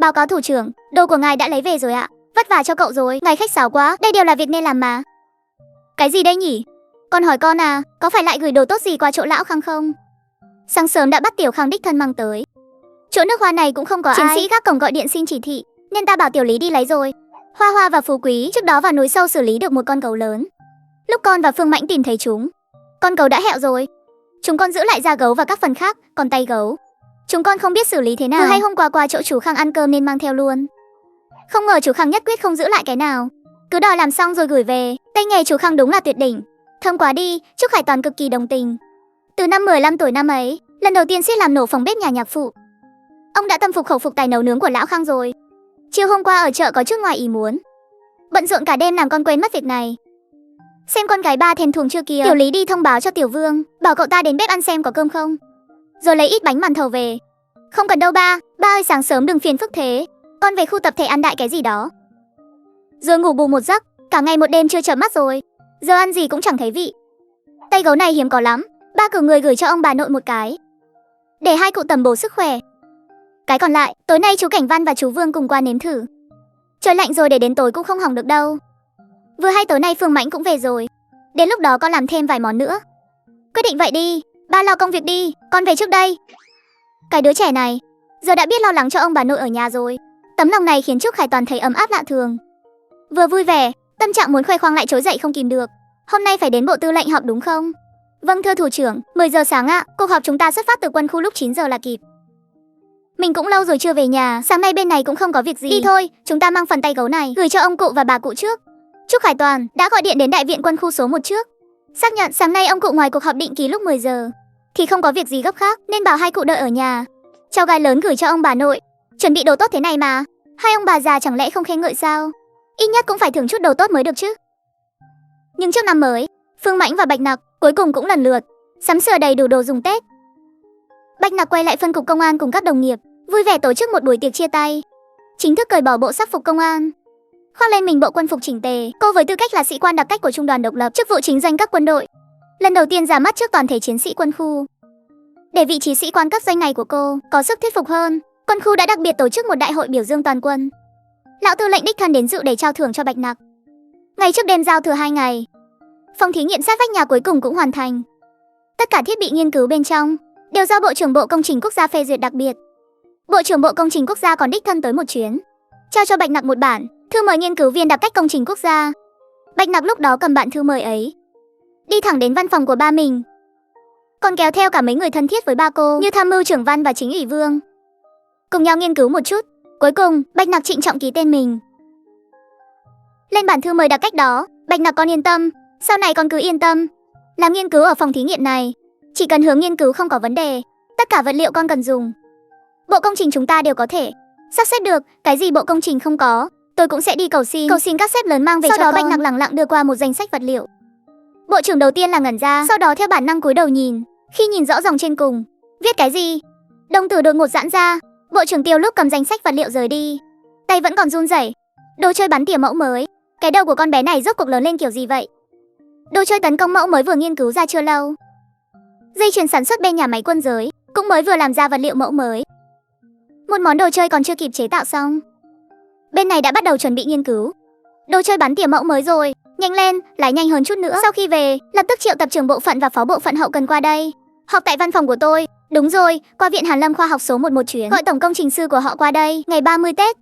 Báo cáo thủ trưởng, đồ của ngài đã lấy về rồi ạ. Vất vả cho cậu rồi, ngài khách sáo quá, đây đều là việc nên làm mà. Cái gì đây nhỉ? Con hỏi con à, có phải lại gửi đồ tốt gì qua chỗ lão Khang không? Sáng sớm đã bắt Tiểu Khang đích thân mang tới. Chỗ nước hoa này cũng không có chiến ai. Sĩ gác cổng gọi điện xin chỉ thị, nên ta bảo Tiểu Lý đi lấy rồi. Hoa Hoa và Phú Quý trước đó vào núi sâu xử lý được một con gấu lớn. Lúc con và Phương Mãnh tìm thấy chúng, con gấu đã hẹo rồi. Chúng con giữ lại da gấu và các phần khác, còn tay gấu chúng con không biết xử lý thế nào. Vừa hay hôm qua chỗ chủ Khang ăn cơm nên mang theo luôn. Không ngờ chủ Khang nhất quyết không giữ lại cái nào, cứ đòi làm xong rồi gửi về. Tay nghề chủ Khang đúng là tuyệt đỉnh, thơm quá đi. Trúc Khải Toàn cực kỳ đồng tình. Từ năm 15 tuổi năm ấy, lần đầu tiên suýt làm nổ phòng bếp nhà nhạc phụ, ông đã tâm phục khẩu phục tài nấu nướng của lão Khang rồi. Chiều hôm qua ở chợ có chút ngoài ý muốn, bận rộn cả đêm làm con quên mất việc này. Xem con gái ba thèm thuồng chưa kìa. Tiểu Lý đi thông báo cho Tiểu Vương, bảo cậu ta đến bếp ăn xem có cơm không, rồi lấy ít bánh màn thầu về. Không cần đâu ba, ba ơi sáng sớm đừng phiền phức thế, con về khu tập thể ăn đại cái gì đó. Rồi ngủ bù một giấc, cả ngày một đêm chưa chợp mắt rồi, giờ ăn gì cũng chẳng thấy vị. Tay gấu này hiếm có lắm, ba cử người gửi cho ông bà nội một cái, để hai cụ tầm bổ sức khỏe. Cái còn lại, tối nay chú Cảnh Văn và chú Vương cùng qua nếm thử. Trời lạnh rồi để đến tối cũng không hỏng được đâu. Vừa hay tối nay Phương Mãnh cũng về rồi, đến lúc đó con làm thêm vài món nữa. Quyết định vậy đi, ba lo công việc đi, con về trước đây. Cái đứa trẻ này, giờ đã biết lo lắng cho ông bà nội ở nhà rồi. Tấm lòng này khiến Trúc Khải Toàn thấy ấm áp lạ thường. Vừa vui vẻ, tâm trạng muốn khoe khoang lại trỗi dậy không kìm được. Hôm nay phải đến bộ tư lệnh họp đúng không? Vâng thưa thủ trưởng, 10 giờ sáng ạ, cuộc họp chúng ta xuất phát từ quân khu lúc 9 giờ là kịp. Mình cũng lâu rồi chưa về nhà, sáng nay bên này cũng không có việc gì. Đi thôi, chúng ta mang phần tay gấu này gửi cho ông cụ và bà cụ trước. Trúc Khải Toàn đã gọi điện đến đại viện quân khu số 1 trước, xác nhận sáng nay ông cụ ngoài cuộc họp định kỳ lúc 10 giờ thì không có việc gì gấp khác, nên bảo hai cụ đợi ở nhà. Cháu gái lớn gửi cho ông bà nội, chuẩn bị đồ tốt thế này mà, hai ông bà già chẳng lẽ không khen ngợi sao? Ít nhất cũng phải thưởng chút đồ tốt mới được chứ. Nhưng trước năm mới, Phương Mãnh và Bạch Nặc cuối cùng cũng lần lượt sắm sửa đầy đủ đồ dùng Tết. Bạch Nặc quay lại phân cục công an cùng các đồng nghiệp, vui vẻ tổ chức một buổi tiệc chia tay, chính thức cởi bỏ bộ sắc phục công an, khoác lên mình bộ quân phục chỉnh tề. Cô với tư cách là sĩ quan đặc cách của trung đoàn độc lập, chức vụ chính danh các quân đội, lần đầu tiên ra mắt trước toàn thể chiến sĩ quân khu. Để vị trí sĩ quan cấp danh này của cô có sức thuyết phục hơn, quân khu đã đặc biệt tổ chức một đại hội biểu dương toàn quân. Lão tư lệnh đích thân đến dự để trao thưởng cho Bạch Nặc. Ngày trước đêm giao thừa 2 ngày, phòng thí nghiệm sát vách nhà cuối cùng cũng hoàn thành. Tất cả thiết bị nghiên cứu bên trong đều do Bộ trưởng Bộ Công trình Quốc gia phê duyệt đặc biệt. Bộ trưởng Bộ Công trình Quốc gia còn đích thân tới một chuyến, trao cho Bạch Nặc một bản thư mời nghiên cứu viên đặc cách công trình quốc gia. Bạch Nặc lúc đó cầm bản thư mời ấy, đi thẳng đến văn phòng của ba mình, còn kéo theo cả mấy người thân thiết với ba cô như tham mưu trưởng Văn và chính ủy Vương, cùng nhau nghiên cứu một chút. Cuối cùng, Bạch Nặc trịnh trọng ký tên mình lên bản thư mời đặc cách đó. Bạch Nặc con yên tâm, sau này con cứ yên tâm, làm nghiên cứu ở phòng thí nghiệm này, chỉ cần hướng nghiên cứu không có vấn đề, tất cả vật liệu con cần dùng, bộ công trình chúng ta đều có thể sắp xếp được. Cái gì bộ công trình không có, tôi cũng sẽ đi cầu xin các sếp lớn mang về. Sau đó Bạch Nặc lẳng lặng đưa qua một danh sách vật liệu. Bộ trưởng đầu tiên là ngẩn ra, sau đó theo bản năng cúi đầu nhìn. Khi nhìn rõ dòng trên cùng viết cái gì, đồng tử đột ngột giãn ra. Bộ trưởng Tiêu lúc cầm danh sách vật liệu rời đi, tay vẫn còn run rẩy. Đồ chơi bắn tỉa mẫu mới, cái đầu của con bé này rốt cuộc lớn lên kiểu gì vậy? Đồ chơi tấn công mẫu mới vừa nghiên cứu ra chưa lâu, dây chuyền sản xuất bên nhà máy quân giới cũng mới vừa làm ra vật liệu mẫu mới. Một món đồ chơi còn chưa kịp chế tạo xong, bên này đã bắt đầu chuẩn bị nghiên cứu đồ chơi bắn tỉa mẫu mới rồi. Nhanh lên, lái nhanh hơn chút nữa. Sau khi về, lập tức triệu tập trưởng bộ phận và phó bộ phận hậu cần qua đây họp tại văn phòng của tôi. Đúng rồi, qua viện Hàn Lâm khoa học số 1 một chuyến, gọi tổng công trình sư của họ qua đây ngày 30 Tết.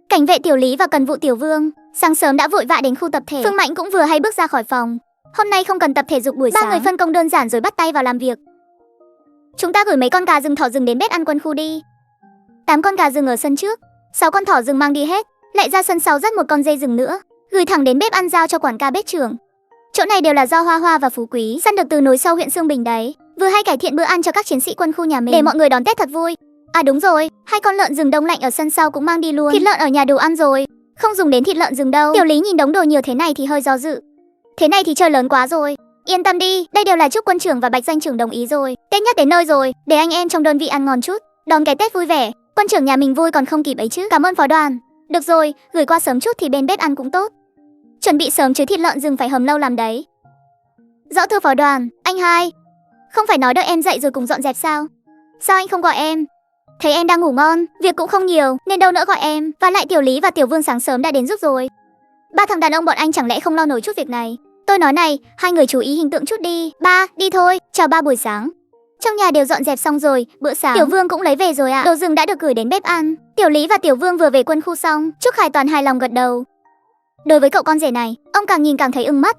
Cảnh vệ Tiểu Lý và cần vụ Tiểu Vương sáng sớm đã vội vã đến khu tập thể. Phương Mãnh cũng vừa hay bước ra khỏi phòng. Hôm nay không cần tập thể dục buổi sáng, ba người phân công đơn giản rồi bắt tay vào làm việc. Chúng ta gửi mấy con gà rừng thỏ rừng đến bếp ăn quân khu đi. 8 con gà rừng ở sân trước, 6 con thỏ rừng mang đi hết, lại ra sân sau dắt một con dê rừng nữa, gửi thẳng đến bếp ăn giao cho quản ca bếp trưởng. Chỗ này đều là do Hoa Hoa và Phú Quý săn được từ núi sâu huyện Sương Bình đấy, vừa hay cải thiện bữa ăn cho các chiến sĩ quân khu nhà mình để mọi người đón Tết thật vui. À đúng rồi, 2 con lợn rừng đông lạnh ở sân sau cũng mang đi luôn. Thịt lợn ở nhà đủ ăn rồi, không dùng đến thịt lợn rừng đâu. Tiểu Lý nhìn đống đồ nhiều thế này thì hơi do dự. Thế này thì chơi lớn quá rồi. Yên tâm đi, đây đều là Trúc quân trưởng và Bạch doanh trưởng đồng ý rồi. Tết nhất đến nơi rồi, để anh em trong đơn vị ăn ngon chút, đón cái Tết vui vẻ. Quân trưởng nhà mình vui còn không kịp ấy chứ. Cảm ơn phó đoàn. Được rồi, gửi qua sớm chút thì bên bếp ăn cũng tốt. Chuẩn bị sớm chứ thịt lợn rừng phải hầm lâu làm đấy. Rõ thưa phó đoàn. Anh hai, không phải nói đợi em dậy rồi cùng dọn dẹp sao? Sao anh không gọi em? Thấy em đang ngủ ngon, việc cũng không nhiều, nên đâu nỡ gọi em. Và lại Tiểu Lý và Tiểu Vương sáng sớm đã đến giúp rồi. Ba thằng đàn ông bọn anh chẳng lẽ không lo nổi chút việc này. Tôi nói này, hai người chú ý hình tượng chút đi. Ba, đi thôi, chào ba buổi sáng. Trong nhà đều dọn dẹp xong rồi, bữa sáng Tiểu Vương cũng lấy về rồi ạ. Đồ rừng đã được gửi đến bếp ăn. Tiểu Lý và Tiểu Vương vừa về quân khu xong, Trúc Khải Toàn hài lòng gật đầu. Đối với cậu con rể này, ông càng nhìn càng thấy ưng mắt.